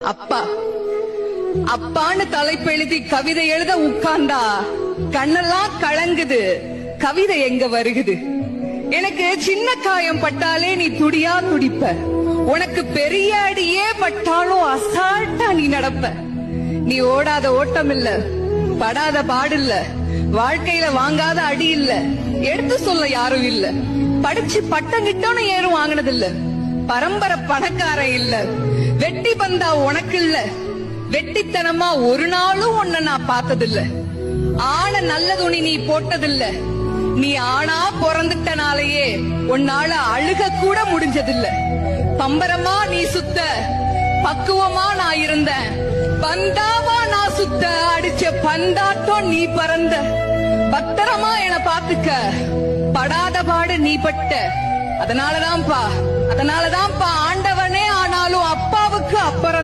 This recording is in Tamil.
அப்பா அப்பான்னு தலைப்பெழுதி கவிதை எழுத உட்கார்ந்தா கண்ணெல்லாம் கலங்குது. கவிதை எங்க வருகுது? எனக்கு சின்ன காயம் பட்டாலே நீ துடியா துடிப்ப. உனக்கு பெரிய அடியே பட்டாலும் அசால்ட்டா நீ நடப்ப. நீ ஓடாத ஓட்டம் இல்ல, படாத பாடு இல்ல, வாழ்க்கையில வாங்காத அடி இல்ல, எடுத்து சொல்ல யாரும் இல்ல. படிச்சு பட்டம் கிட்டோன்னு ஏறும் வாங்கினது இல்ல. பரம்பரை பணக்காரன் இல்ல. வெட்டி பந்தா உனக்கு இல்ல. வெட்டித்தனமா ஒரு நாளும் உன்னை நான் பார்த்ததில்ல. ஆன நல்ல துணி நீ போட்டதில்ல. நீ ஆனா பிறந்துட்டனாலேயே உன்னால அழுக கூட முடிஞ்சதில்ல. பம்பரமா நீ சுத்த, பக்குவமா நான் இருந்தேன். பந்தாவா நான் சுத்த, அடிச்ச பந்தாட்டம் நீ பறந்த. பத்திரமா என பாத்துக்க, படாத பாடு நீ பட்ட. அதனாலதான்ப்பா ஆண்டவனே ஆனாலும் அப்பாவுக்கு அப்புறம்